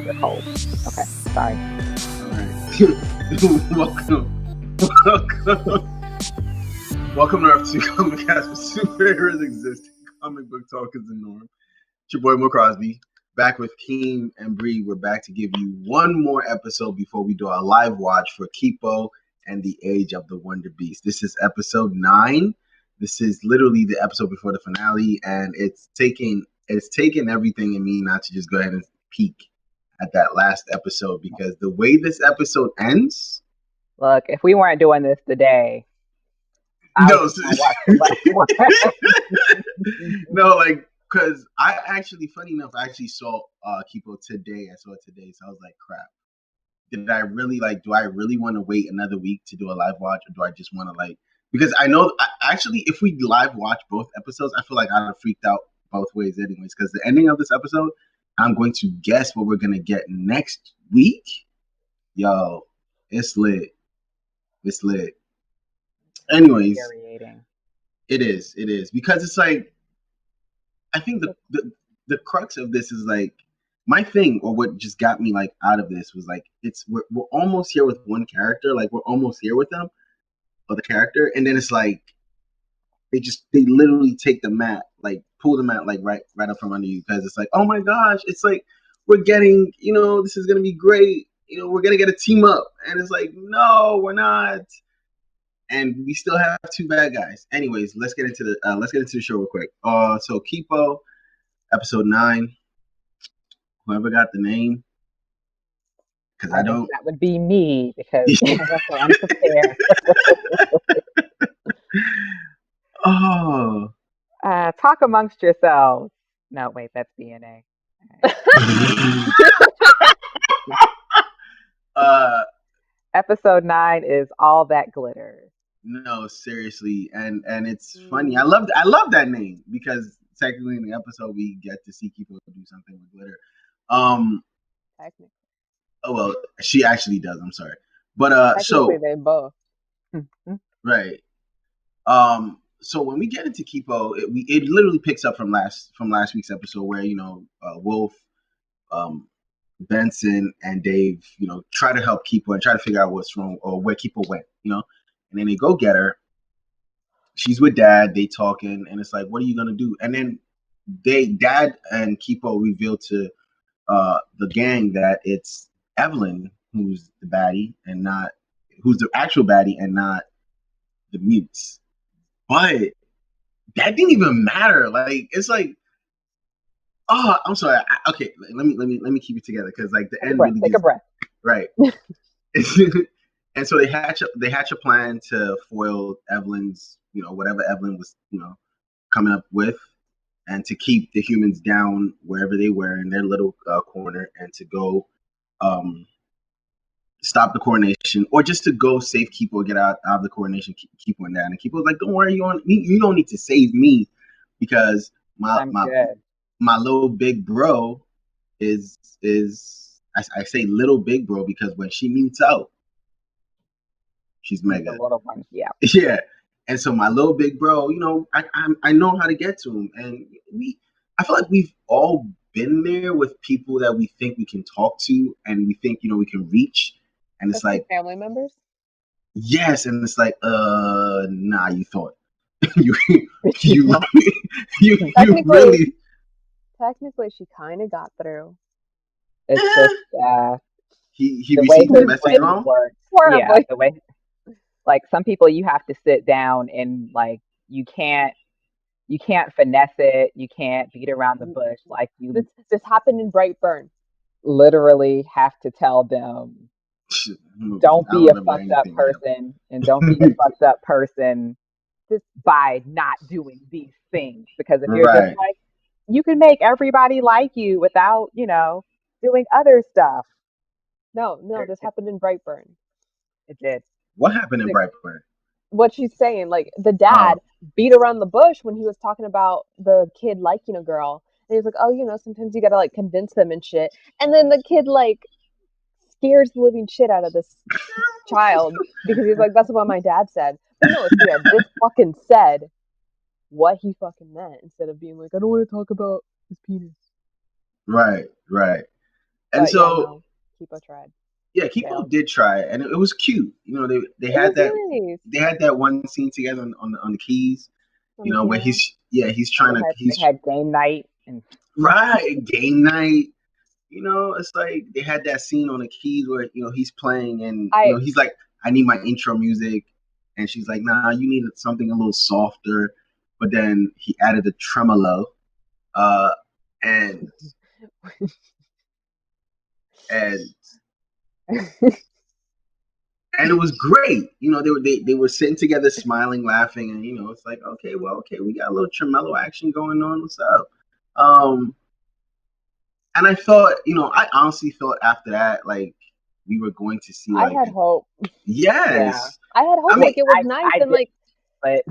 your host. Okay, sorry. All right. Welcome to Comic Cast for Superheroes Exist. Comic book talk is the norm. It's your boy Mo Crosby, back with Keem and Bree. We're back to give you one more episode before we do our live watch for Kipo and the Age of the Wonder Beast. This is episode 9. This is literally the episode before the finale, and it's taking everything in me not to just go ahead and peek at that last episode, because the way this episode ends. Look, if we weren't doing this today, I No, was gonna watch the last one. no, like, because I actually, funny enough, I actually saw Kipo today. I saw it today, so I was like, crap. Do I really want to wait another week to do a live watch, or do I just want to because I know actually if we live watch both episodes, I feel like I'd have freaked out both ways anyways, because the ending of this episode, I'm going to guess what we're going to get next week. Yo, it's lit. It's lit. Anyways, it is because it's like, I think the crux of this is like, my thing, or what just got me like out of this was like, we're almost here with one character, like we're almost here with them, or the character, and then it's like they literally take the mat, like pull the mat like right up from under you, because it's like, oh my gosh, it's like we're getting, this is gonna be great, we're gonna get a team up, and it's like, no, we're not, and we still have two bad guys. Anyways, let's get into the show real quick. So Kipo, episode 9. Whoever got the name, because I don't. That would be me, because I'm so unprepared. Oh. Talk amongst yourselves. No, wait, that's DNA. Episode 9 is All That Glitters. No, seriously, and it's funny. I love that name, because technically in the episode we get to see people do something with glitter. Technically. Oh well, she actually does. I'm sorry, but so they both. Right. So when we get into Kipo, it literally picks up from last week's episode, where Wolf, Benson, and Dave, try to help Kipo and try to figure out what's wrong, or where Kipo went, and then they go get her. She's with Dad. They talking, and it's like, what are you gonna do? And then Dad and Kipo reveal to the gang that it's Evelyn who's the baddie, and who's the actual baddie, and not the mutes. But that didn't even matter. Like, it's like, oh, I'm sorry. Okay, let me keep it together, because like the end really take a breath. Right. And so they hatch a plan to foil Evelyn's, whatever Evelyn was, coming up with, and to keep the humans down wherever they were in their little corner, and to go stop the coronation, or just to go save Kipo, get out of the coronation, Kipo and Dad. And Kipo's like, don't worry, you don't need to save me, because my little big bro is I say little big bro because when she meets out, she's mega. The little one, yeah. Yeah. And so my little big bro, I know how to get to him. And I feel like we've all been there with people that we think we can talk to, and we think, we can reach. And it's like family members? Yes. And it's like, nah, you thought. you really. Technically, she kind of got through. It's just he received the message wrong. Yeah, the way, like, some people you have to sit down, and like you can't finesse it. You can't beat around the bush. Like, this happened in Brightburn. Literally have to tell them, don't be a fucked up person, and don't be a fucked up person just by not doing these things. Because if you're just like, you can make everybody like you without, doing other stuff. No, this happened in Brightburn. It did. What happened in Brightburn? What she's saying, like, the dad beat around the bush when he was talking about the kid liking a girl. And he was like, oh, sometimes you gotta, like, convince them and shit. And then the kid, like, scares the living shit out of this child, because he's like, that's what my dad said. But no, if he had just fucking said what he fucking meant, instead of being like, I don't want to talk about his penis. Right. And so Kipo tried. Yeah, Kipo did try it, and it was cute. You know, they had that nice. They had that one scene together on the keys. You know, where he's trying to they had game night and game night. You know, it's like they had that scene on the keys where he's playing and he's like, I need my intro music, and she's like, nah, you need something a little softer. But then he added a tremolo, and and it was great. You know, they were sitting together, smiling, laughing, and it's like, okay, we got a little tremolo action going on. What's up? And I thought, I honestly thought after that, like, we were going to see. I had hope. Yes, yeah. I had hope. Like it was nice and like, but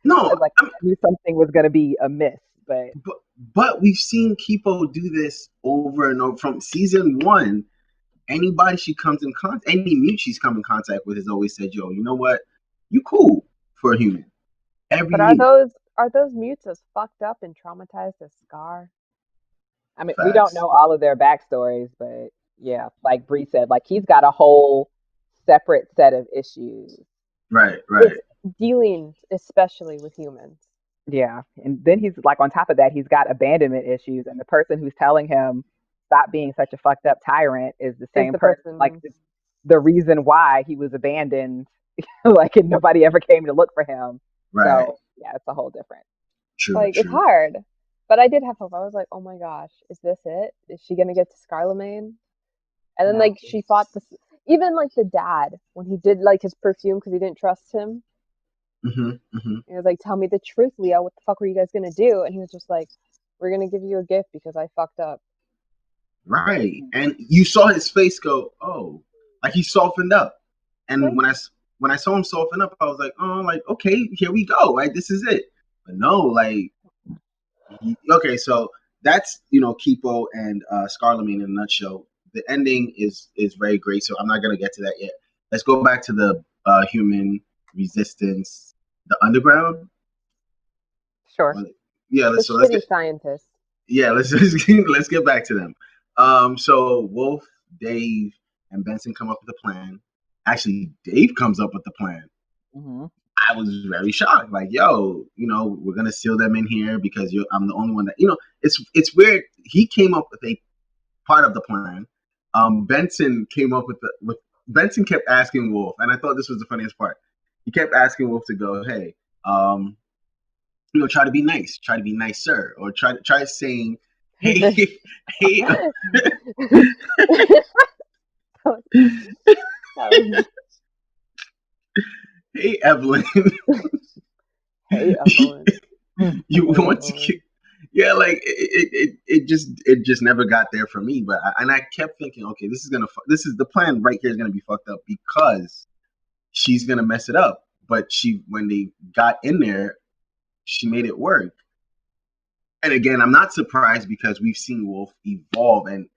no, like I knew something was going to be amiss. But we've seen Kipo do this over and over from season 1. Anybody she comes in contact, any mute she's come in contact with has always said, "Yo, you know what? You cool for a human." But are those mutes as fucked up and traumatized as Scar? I mean, we don't know all of their backstories, but yeah, like Bree said, like he's got a whole separate set of issues. Right. Dealing especially with humans. Yeah, and then he's like on top of that, he's got abandonment issues, and the person who's telling him stop being such a fucked up tyrant is the same person, like the reason why he was abandoned, like and nobody ever came to look for him. Right. So yeah, it's a whole different. True. It's hard, but I did have hope. I was like, oh my gosh, is this it? Is she gonna get to Scarlemagne? And then like she fought even like the dad when he did like his perfume because he didn't trust him. He was like, tell me the truth, Leo. What the fuck were you guys gonna do? And he was just like, we're gonna give you a gift because I fucked up. Right. And you saw his face go, oh, like he softened up. And when I saw him soften up, I was like, oh, like, okay, here we go. Right, this is it. But no, like, okay, so that's Kipo and Scarlemagne in a nutshell. The ending is very great, so I'm not gonna get to that yet. Let's go back to the human resistance, the underground. Sure. Yeah, let's get scientists. Yeah, let's get back to them. So Wolf, Dave, and Benson come up with a plan. Actually, Dave comes up with the plan. Mm-hmm. I was very shocked. Like, yo, we're gonna seal them in here because I'm the only one that It's weird. He came up with a part of the plan. Benson came up with Benson kept asking Wolf, and I thought this was the funniest part. He kept asking Wolf to go, hey, try to be nice, sir, or try saying, hey, hey, Evelyn. Hey, Evelyn. You want to like it just never got there for me. But I kept thinking, okay, this is the plan right here is gonna be fucked up because she's gonna mess it up. But when they got in there, she made it work. And again, I'm not surprised because we've seen Wolf evolve, and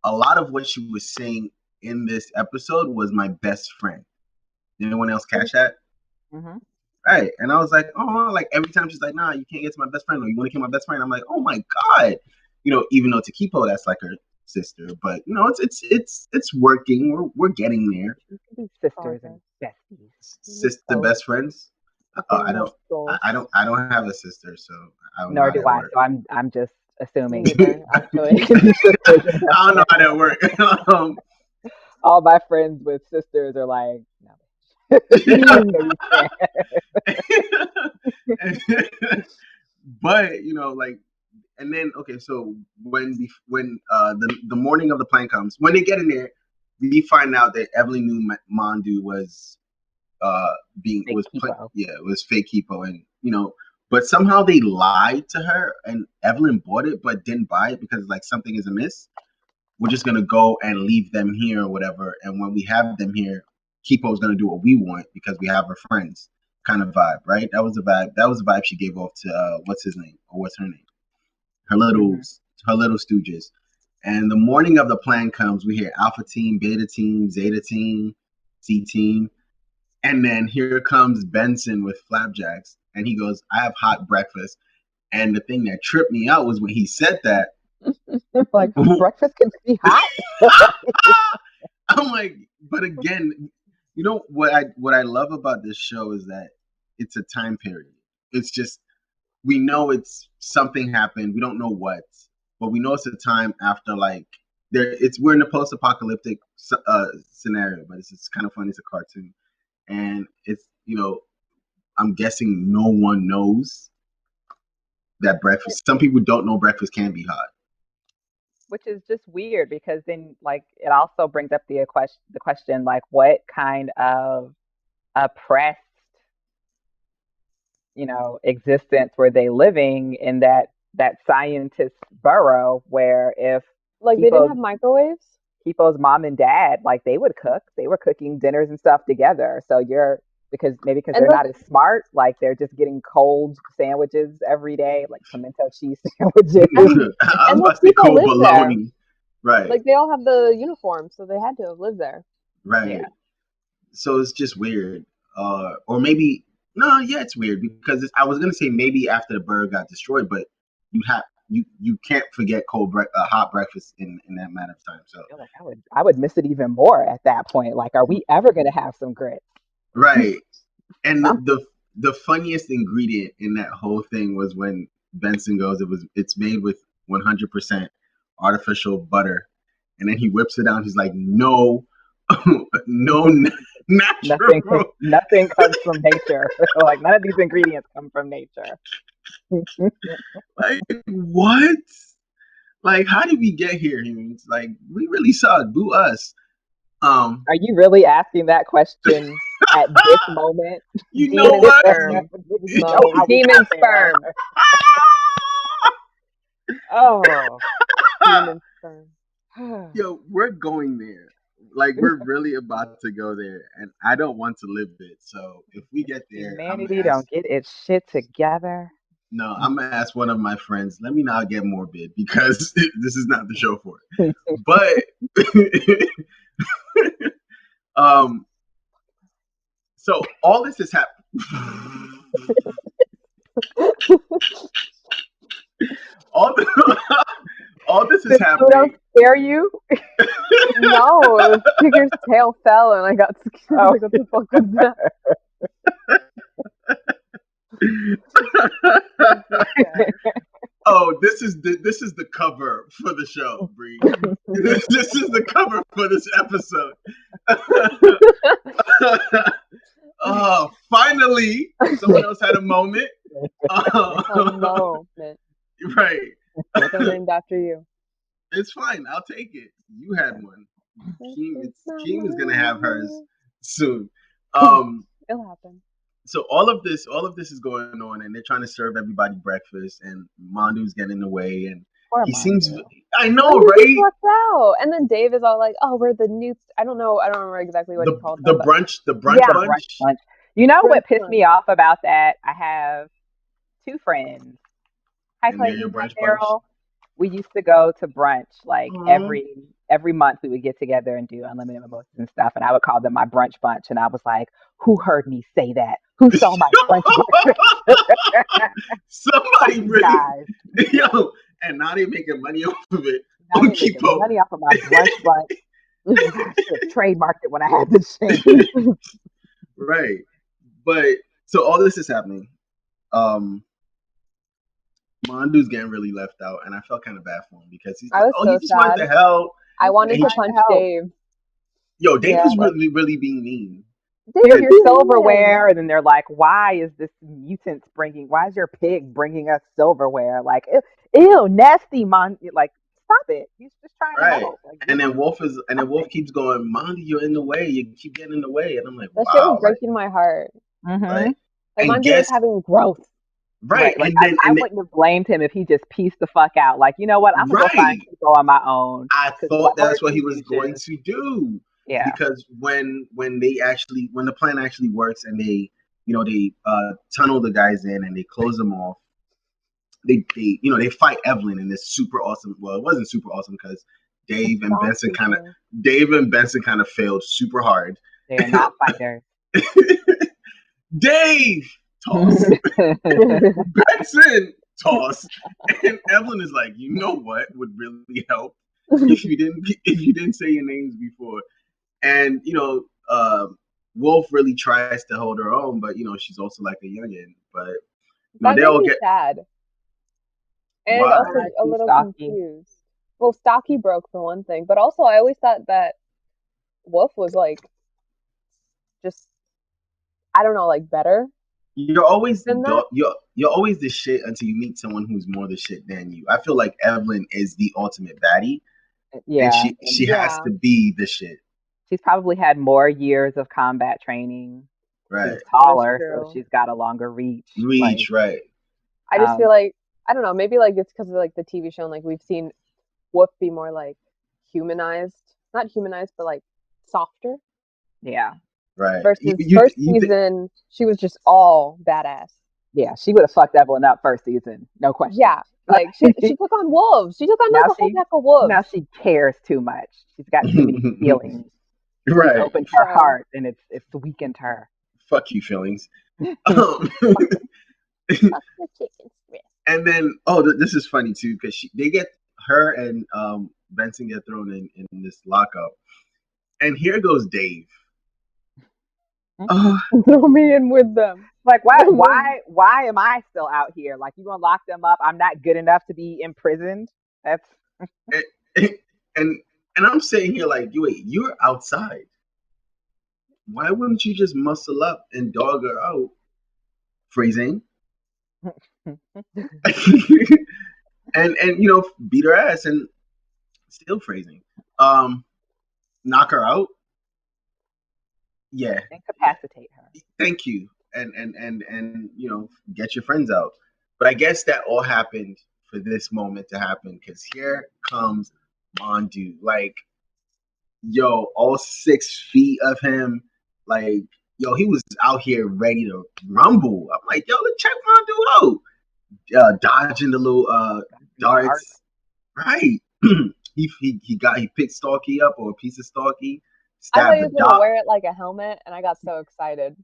a lot of what she was saying in this episode was my best friend. Did anyone else catch that? Mm-hmm. Right. And I was like, oh, like every time she's like, nah, you can't get to my best friend, or you want to kill my best friend. I'm like, oh my God. Even though to Kipo, that's like her sister, but it's working. We're getting there. Sisters and besties. Best friends. I don't have a sister, so nor do I. So I'm just assuming. I don't know how that works. All my friends with sisters are like, no. But like, and then okay, so when the morning of the plan comes, when they get in there, we find out that Evelyn knew Mondu was fake Kipo, and but somehow they lied to her, and Evelyn bought it but didn't buy it because like something is amiss. We're just gonna go and leave them here or whatever, and when we have them here, Kipo's gonna do what we want because we have her friends, kind of vibe, right? That was the vibe. That was the vibe she gave off to what's his name or what's her name? Her little stooges. And the morning of the plan comes, we hear Alpha Team, Beta Team, Zeta Team, C Team, and then here comes Benson with flapjacks, and he goes, "I have hot breakfast." And the thing that tripped me out was when he said that, Like, breakfast can be hot. I'm like, but again, you know what I love about this show is that it's a time period. It's just we know it's something happened. We don't know what, but we know it's a time after like we're in a post-apocalyptic scenario, but it's kind of funny. It's a cartoon, and it's I'm guessing no one knows that breakfast. Some people don't know breakfast can be hot. Which is just weird because then like it also brings up the question like what kind of oppressed existence were they living in that scientist burrow where if like they didn't have microwaves? People's mom and dad, like they would cook. They were cooking dinners and stuff together. So because they're not as smart, like they're just getting cold sandwiches every day, like pimento cheese sandwiches. And those people live there. Right. Like they all have the uniform, so they had to have lived there. Right. Yeah. So it's just weird. Or maybe it's weird because I was gonna say maybe after the bird got destroyed, but you can't forget hot breakfast in that matter of time. So I would miss it even more at that point. Like, are we ever gonna have some grits? Right. And the funniest ingredient in that whole thing was when Benson goes, it's made with 100% artificial butter, and then he whips it out. He's like, no, natural. Nothing comes from nature. Like none of these ingredients come from nature. Like what? Like how did we get here? It's like we really suck. Boo us. Are you really asking that question at this moment? You know what? Demon sperm. Oh, demon sperm. Yo, we're going there. Like we're really about to go there, and I don't want to live it. So if we get there, humanity don't get its shit together. No, I'm gonna ask one of my friends. Let me not get morbid because this is not the show for it. But so all this has happened. all this is happening. Don't scare you? No, Tigger's tail fell and I got scared. Like, what the fuck was that? Oh, this is the cover for the show, Bree. This is the cover for this episode. Oh, finally, someone else had a moment. A moment. Right. It's named after you. It's fine. I'll take it. You had one. Keem is gonna have hers soon. It'll happen. So all of this is going on, and they're trying to serve everybody breakfast, and Mondu's getting in the way, and he seems. I know, right? Out. And then Dave is all like, "Oh, we're the new." I don't remember exactly what he called the brunch. The brunch bunch. You know what pissed me off about that? I have two friends. Hi, Clayton. Hi, Carol. We used to go to brunch like every month. We would get together and do unlimited mimosas and stuff, and I would call them my brunch bunch. And I was like, "Who heard me say that? Who saw my brunch bunch?" Somebody really, yo, and now they're making money off of it. Now they're making money off of my brunch bunch. I should have trademarked it when I had this thing. Right, but so all this is happening. Mondu's getting really left out, and I felt kind of bad for him because he's like, he just wanted to help. I wanted to punch Dave. Yo, Dave is really being mean. Here's your silverware, and then they're like, "Why is this mutant why is your pig bringing us silverware? Like, ew, nasty, like, stop it. He's just trying to help." Like, and then Wolf keeps going, "Mondu, you're in the way. You keep getting in the way." And I'm like, that shit was breaking my heart. Mm-hmm. Right? Like, Mondu is having growth. Right. Like, I wouldn't have blamed him if he just pieced the fuck out. Like, you know what? I'm going to go find people on my own. I thought that's what he was going to do. Yeah. Because when the plan actually works and they tunnel the guys in and they close them off, they fight Evelyn in this super awesome. Well, it wasn't super awesome because Dave and Benson kind of failed super hard. They're not fighters. Dave! Toss. Benson toss. And Evelyn is like, you know what would really help if you didn't say your names before. And Wolf really tries to hold her own, but she's also like a youngin. But they all get sad. And why? also a little confused. Well, Stocky broke for one thing, but also I always thought that Wolf was like just, I don't know, like better. You're always you're always the shit until you meet someone who's more the shit than you. I feel like Evelyn is the ultimate baddie. Yeah, and she has to be the shit. She's probably had more years of combat training. Right. She's taller, so she's got a longer reach. Right. I just feel like, I don't know, maybe like it's because of like the TV show and like we've seen Wolf be more like humanized. Not humanized, but like softer. Yeah. Right. Versus first season, she was just all badass. Yeah, she would have fucked Evelyn up first season, no question. Yeah, like she took on wolves. She took on like a whole pack of wolves. Now she cares too much. She's got too many feelings. Right. She's opened her heart, and it's weakened her. Fuck you, feelings. And then, this is funny too, because they get her and Benson get thrown in this lockup, and here goes Dave. Throw me in with them. Like, why am I still out here? Like, you gonna lock them up? I'm not good enough to be imprisoned. That's and I'm saying here, like, wait, you're outside. Why wouldn't you just muscle up and dog her out? Phrasing. and beat her ass and still phrasing. Knock her out. Yeah. Incapacitate her. Thank you. And get your friends out. But I guess that all happened for this moment to happen, because here comes Mondu. Like, all 6 feet of him. Like, he was out here ready to rumble. I'm like, let's check Mondu out. Dodging the little darts. Right. he picked Stalky up, or a piece of Stalky. I thought he was going to wear it like a helmet, and I got so excited.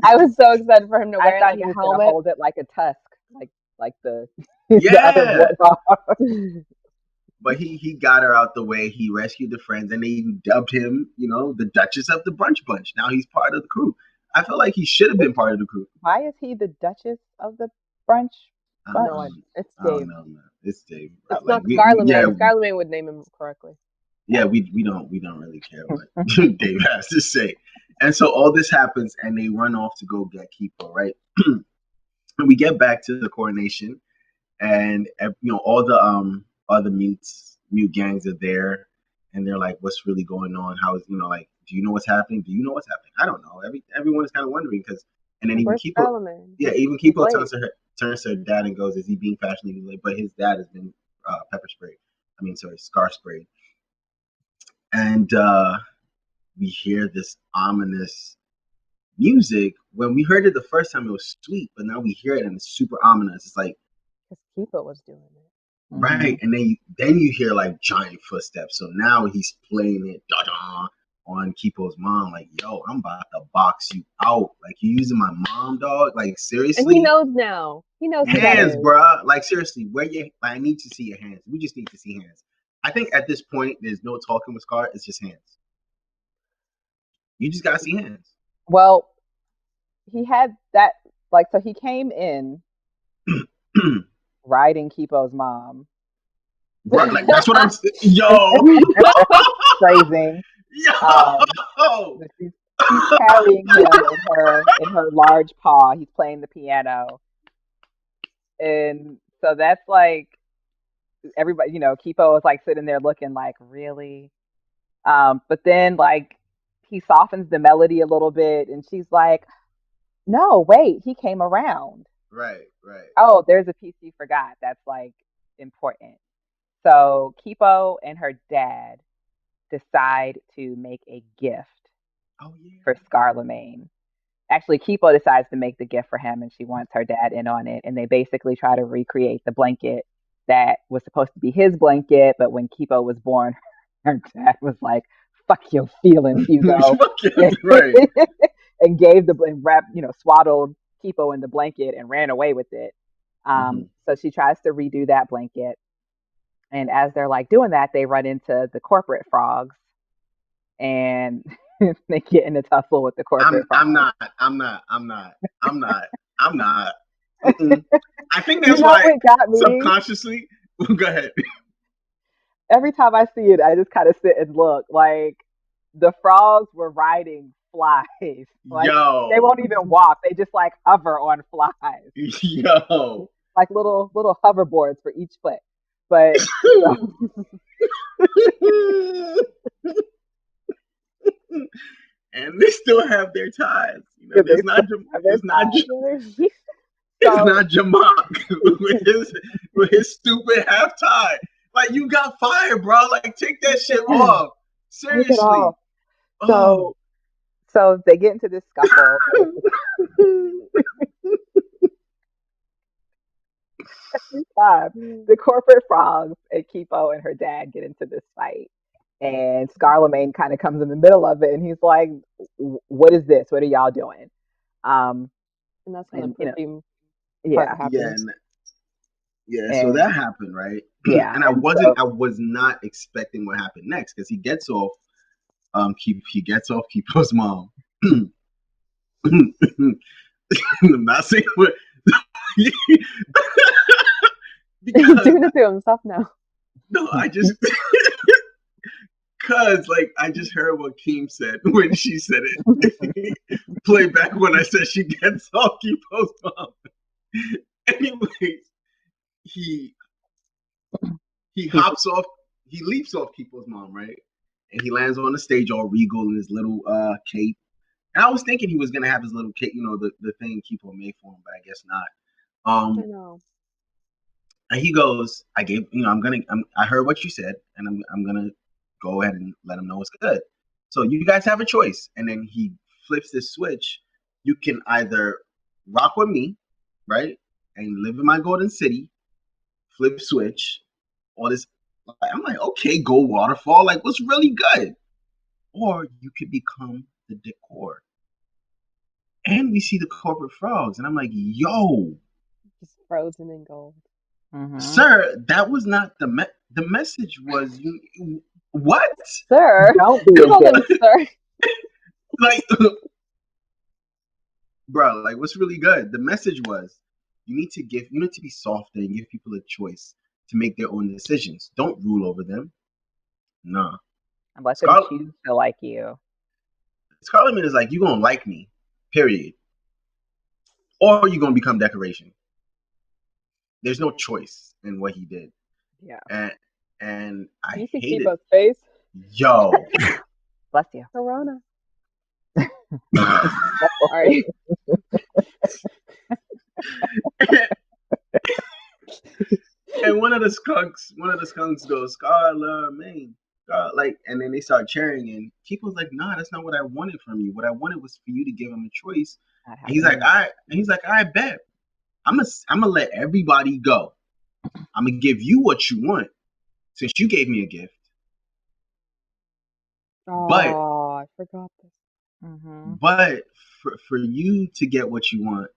I was so excited for him to wear it like a helmet. Hold it like a tusk, like the yeah. But he got her out the way. He rescued the friends, and they dubbed him, the Duchess of the Brunch Bunch. Now he's part of the crew. I feel like he should have been part of the crew. Why is he the Duchess of the Brunch Bunch? No, it's Dave. No, it's Dave. It's not Scarlett. Yeah, Scarlett would name him correctly. Yeah, we don't really care what Dave has to say. And so all this happens, and they run off to go get Kipo, right? And we get back to the coronation, and all the other mute gangs are there, and they're like, "What's really going on? How is do you know what's happening? Do you know what's happening? I don't know. Everyone is kind of wondering, because, and then even Kipo, Kipo turns to her dad and goes, "Is he being fashionably late?" But his dad has been scar sprayed. And we hear this ominous music. When we heard it the first time, it was sweet, but now we hear it and it's super ominous. It's like, because Kipo was doing it. Right. And then you hear like giant footsteps. So now he's playing it on Kipo's mom. Like, yo, I'm about to box you out. Like, you using my mom, dog? Like, seriously? And he knows now. He knows hands, bruh. Like, seriously, I need to see your hands. We just need to see hands. I think at this point, there's no talking with Scar. It's just hands. You just gotta see hands. Well, he had that, so he came in riding Kipo's mom. Right, like, that's what I'm saying. Yo! Phrasing. Yo! She's carrying him in her large paw. He's playing the piano. And so that's like, everybody, Kipo is like sitting there looking like, really? But then like he softens the melody a little bit, and she's like, no, wait, he came around. Right. Oh, there's a piece you forgot that's like important. So Kipo and her dad decide to make a gift for Scarlemagne. Actually, Kipo decides to make the gift for him, and she wants her dad in on it. And they basically try to recreate the blanket that was supposed to be his blanket, but when Kipo was born, her dad was like, "Fuck your feelings, Hugo," right? And gave swaddled Kipo in the blanket and ran away with it. So she tries to redo that blanket. And as they're like doing that, they run into the corporate frogs and they get in a tussle with the corporate frogs. I'm not. I think that's why it got me? Subconsciously. Go ahead. Every time I see it, I just kind of sit and look. Like the frogs were riding flies. Like they won't even walk; they just like hover on flies. Yo, like little hoverboards for each foot. But and they still have their ties. You know, it's not Jamak with his stupid half tie. Like, you got fired, bro. Like, take that shit off. Seriously. So they get into this scuffle. Every time the corporate frogs and Kipo and her dad get into this fight, and Scarlemagne kind of comes in the middle of it, and he's like, "What is this? What are y'all doing?" And that's when the perfume part happens. So that happened, right? Yeah, and I was not expecting what happened next, because he gets off Kipo's mom. I'm not saying what. He's doing it to himself now. No, I just because I just heard what Keem said when she said it. Play back when I said she gets off Kipo's mom. Anyways, he hops off, he leaps off Kipo's mom, right? And he lands on the stage all regal in his little cape. And I was thinking he was gonna have his little cape, the thing Kipo made for him, but I guess not. I know. And he goes, I heard what you said, and I'm gonna go ahead and let him know it's good. So you guys have a choice. And then he flips this switch. You can either rock with me, right, and live in my golden city, flip switch, all this. I'm like, okay, go waterfall, like what's really good. Or you could become the decor. And we see the corporate frogs, and I'm like, yo, just frozen in gold. Mm-hmm. Sir, that was not the message. Was you what? Sir, don't be sir. Like, bro, like what's really good? The message was you need to be softer and give people a choice to make their own decisions. Don't rule over them. Nah. Unless they choose to like you. Scarlemagne is like, you gonna like me, period. Or you gonna become decoration. There's no choice in what he did. Yeah. And I you see hate Kipo's face. Yo. Bless you. Corona. Sorry. And one of the skunks goes, Scarlemagne. And then they start cheering, and Kipo's like, nah, that's not what I wanted from you. What I wanted was for you to give him a choice. And he's like, I bet. I'm gonna let everybody go. I'm gonna give you what you want, since you gave me a gift. I forgot this. Mm-hmm. But for you to get what you want,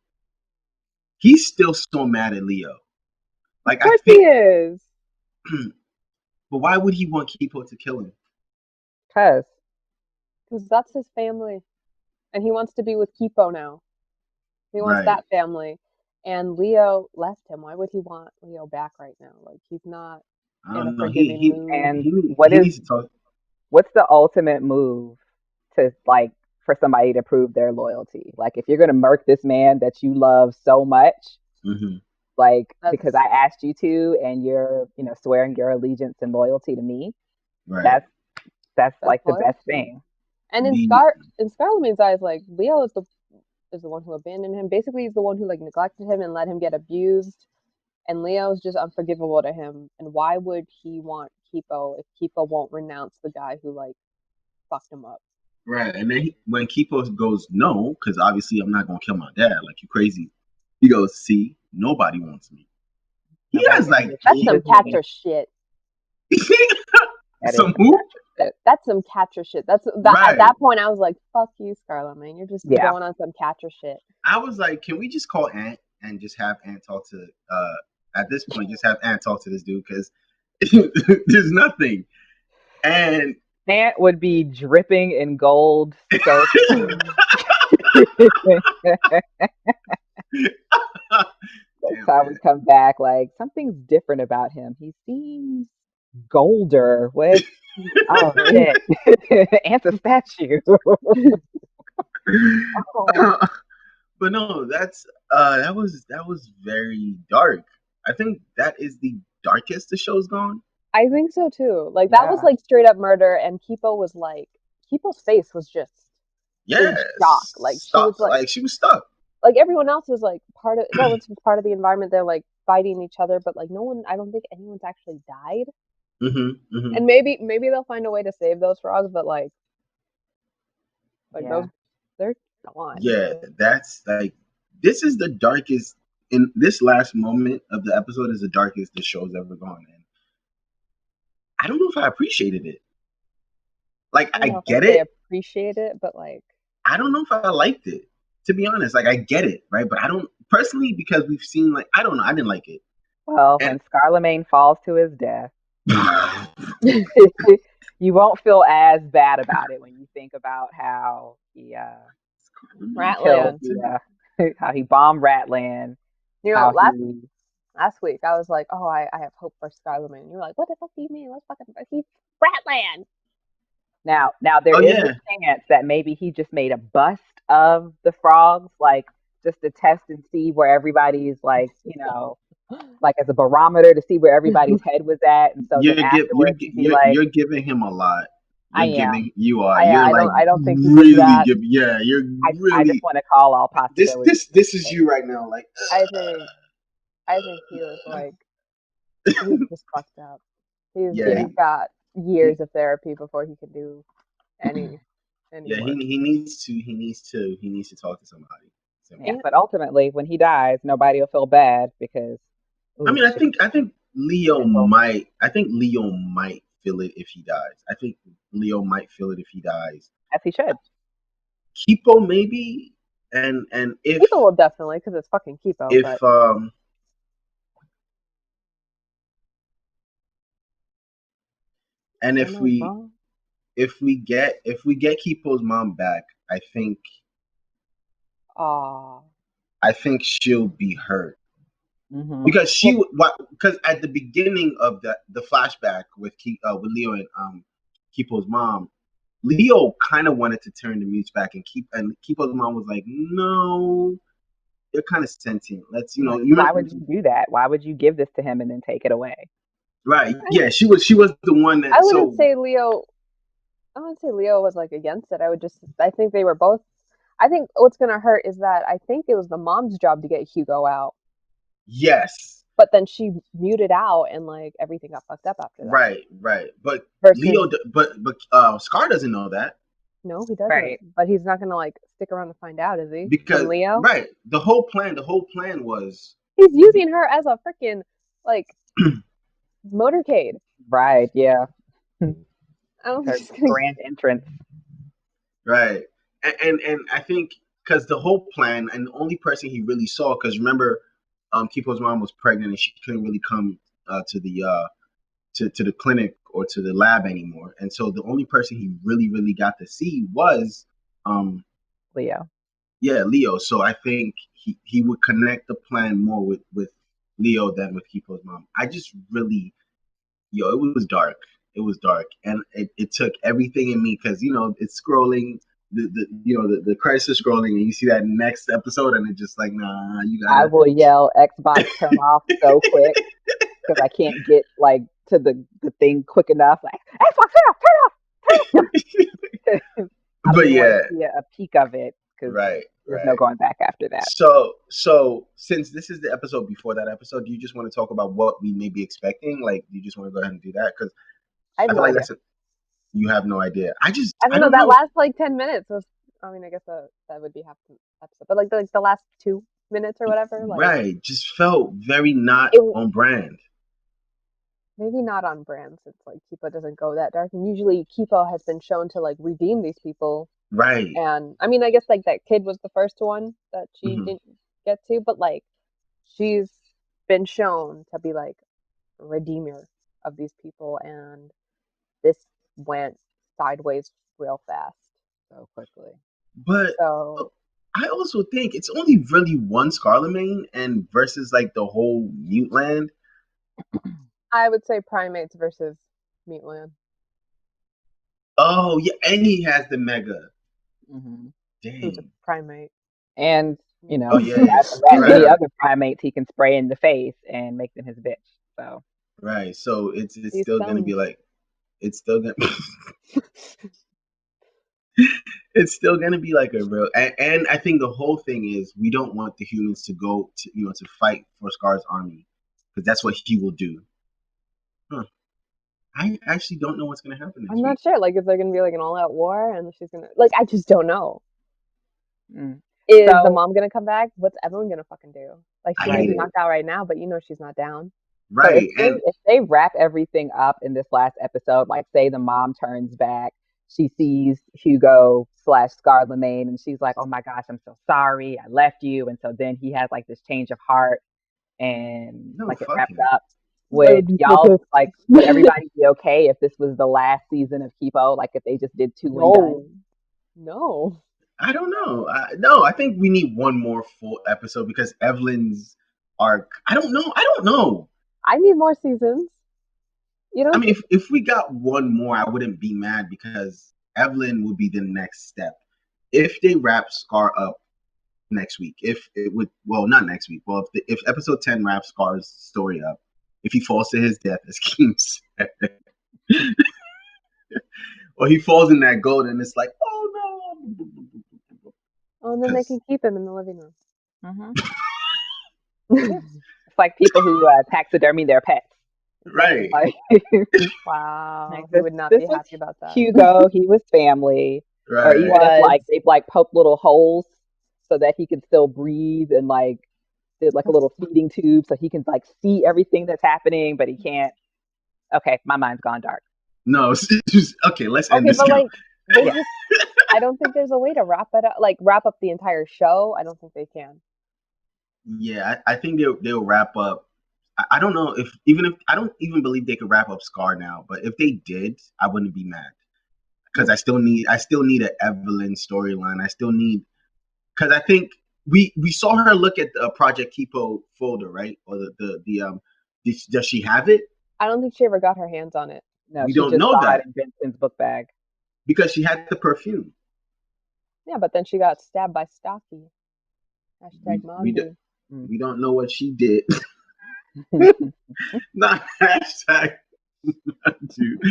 he's still so mad at Leo. Like, of course he is. But why would he want Kipo to kill him? Because that's his family, and he wants to be with Kipo now. He wants that family. And Leo left him. Why would he want Leo back right now? Like, he's not in a forgiving mood. And what's the ultimate move to, like, for somebody to prove their loyalty? Like, if you're gonna murk this man that you love so much, like, because I asked you to, and you're, swearing your allegiance and loyalty to me, that's like the best thing. And in Scarlemagne's eyes, like, Leo is the one who abandoned him. Basically, he's the one who neglected him and let him get abused. And Leo's just unforgivable to him. And why would he want Kipo if Kipo won't renounce the guy who fucked him up? Right. And then when Kipo goes no, because obviously I'm not gonna kill my dad, like, you crazy. He goes, see, nobody wants me. He has that's some catcher shit. Some who? That's some catcher shit. At that point, I was like, "Fuck you, Scarlemagne. You're just going on some catcher shit." I was like, "Can we just call Aunt and just have Ant talk to. At this point, just have Ant talk to this dude because there's nothing. And Ant would be dripping in gold. So next time we come back, like something's different about him. He seems golder. What? Oh shit! Ant's a statue. Oh. But no, that was very dark. I think that is the darkest the show's gone. I think so too. Like that was like straight up murder, and Kipo's face was just in shock. Like stuck. She was stuck. Like everyone else was like part of the environment. They're like fighting each other, but like no one. I don't think anyone's actually died. And maybe they'll find a way to save those frogs, but like those, they're gone. Yeah, that's like this is the darkest. In this last moment of the episode is the darkest the show's ever gone. And I don't know if I appreciated it. Like I get it, appreciate it, but like I don't know if I liked it. To be honest, like I get it, right? But I don't personally because we've seen like I don't know, I didn't like it. Well, when Scarlemagne falls to his death, you won't feel as bad about it when you think about how he Ratland, how he bombed Ratland. You know, last week I was like, "Oh, I have hope for Scarlemagne." And you're like, "What the fuck do you mean? Let's fucking he's Ratland." Now there is a chance that maybe he just made a bust of the frogs, like just to test and see where everybody's like, like as a barometer to see where everybody's head was at, and so you're giving him a lot. You are. I don't think really giving. Yeah, you're really. I just want to call all possibilities. This is you right now. Like I think he was like he's just fucked up. He's got years of therapy before he can do any yeah, he needs to talk to somebody. Yeah, but ultimately, when he dies, nobody will feel bad because. I mean, I think Leo might. I think Leo might feel it if he dies. I think Leo might feel it if he dies. As he should. Kipo maybe, and if Kipo will definitely because it's fucking Kipo. And if we get Kipo's mom back, I think she'll be hurt. Because because at the beginning of the flashback with Leo and Kipo's mom, Leo kind of wanted to turn the mutes back and Kipo's mom was like, "No, they're kind of sentient. Let's why would you do that? Why would you give this to him and then take it away?" Right. Yeah, she was the one that. I wouldn't say Leo was like against it. I think they were both. I think what's gonna hurt is that I think it was the mom's job to get Hugo out. Yes. But then she muted out and like everything got fucked up after that. Right. But Scar doesn't know that. No, he doesn't. Right. But he's not gonna like stick around to find out, is he? Because Leo. Right. The whole plan was he's using her as a freaking like motorcade. Right. Yeah. Her grand entrance. Right. And I think because the whole plan and the only person he really saw, because remember, Kipo's mom was pregnant and she couldn't really come to the clinic or to the lab anymore, and so the only person he really got to see was Leo. Yeah, Leo. So I think he would connect the plan more with Leo than with Kipo's mom. I just really, it was dark. It was dark, and it took everything in me because it's scrolling. The credits are scrolling, and you see that next episode, and it's just like, nah, you got. I will yell Xbox turn off so quick because I can't get like to the thing quick enough. Like Xbox turn off. But yeah, a peek of it because there's no going back after that. So since this is the episode before that episode, do you just want to talk about what we may be expecting? Like, do you just want to go ahead and do that? Because I feel like you have no idea. I don't know. That last like 10 minutes was. I mean, I guess that would be half the episode, but like the last 2 minutes or whatever. Like, just felt very not on brand. Maybe not on brand since like Kipo doesn't go that dark, and usually Kipo has been shown to like redeem these people. Right. And I mean, I guess like that kid was the first one that she didn't get to, but like she's been shown to be like a redeemer of these people, and this went sideways real fast. So quickly. But So I also think it's only really one Scarlemagne and versus like the whole Mute Land. I would say Primates versus Mutland. Oh yeah, and he has the Mega. Mm-hmm. Who's a Dang. primate? And you know, Oh yeah, any other primates he can spray in the face and make them his bitch. So right. So it's These still gonna sons. be like, it's still gonna. It's still gonna be like a real, and I think the whole thing is we don't want the humans to go to to fight for Scar's army because that's what he will do. Huh. I actually don't know what's gonna happen next I'm not week. sure. Like, is there gonna be like an all-out war, and she's gonna like? I just don't know. mm. Is So- the mom gonna come back? What's Evelyn gonna fucking do? Like, she I might hate be it. knocked out right now, but you know she's not down. So Right, and if they wrap everything up in this last episode, like say the mom turns back, she sees Hugo / Scarlemagne, and she's like, "Oh my gosh, I'm so sorry, I left you." And so then he has like this change of heart, and No, like it fuck wraps him. up. would Would be y'all so like? Would everybody be okay if this was the last season of Kipo? Like if they just did 2 and done? No. I don't know. No, I think we need one more full episode because Evelyn's arc. I don't know. I need more seasons. You know? I mean, if we got one more, I wouldn't be mad because Evelyn would be the next step. If they wrap Scar up next week, if it would, well, not next week. Well, if episode 10 wraps Scar's story up, if he falls to his death, as Keem said, or he falls in that gold and it's like, oh no. Oh, and then they can keep him in the living room. Mm-hmm. It's like people who taxidermy their pets. Right. Like, Wow. Like He would not this be was happy about that. Hugo, he was family. Or Right. even Was. if like they like poked little holes so that he could still breathe, and like did like a little feeding tube so he can like see everything that's happening, but he can't. Okay, my mind's gone dark. No, okay, let's end Okay, this but now. like, they Yeah. just, I don't think there's a way to wrap it up, like wrap up the entire show. I don't think they can. Yeah, I think they'll wrap up. I don't know if I don't even believe they could wrap up Scar now, but if they did, I wouldn't be mad because I still need an Evelyn storyline. I still need because I think we saw her look at the Project Kipo folder, right? Or does she have it? I don't think she ever got her hands on it. No, We she don't just know saw that. it in Vincent's book bag. Because she had the perfume. Yeah, but then she got stabbed by Stocky. Hashtag Mondi. We don't know what she did. Not hashtag. Dude.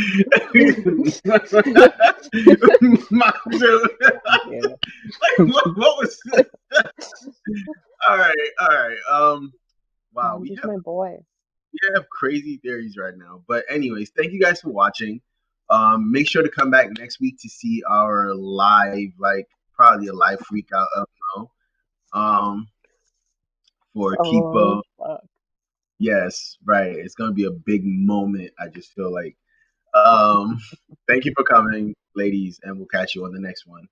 Yeah. Like, what was this? All right. Wow, Mondi's my boy. we have crazy theories right now. But anyways, thank you guys for watching. Make sure to come back next week to see our live, like probably a live freak out of now. For Kipo. Fuck. Yes, right. It's gonna be a big moment. I just feel like. Thank you for coming, ladies, and we'll catch you on the next one.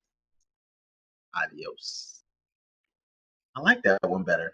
Adios. I like that one better.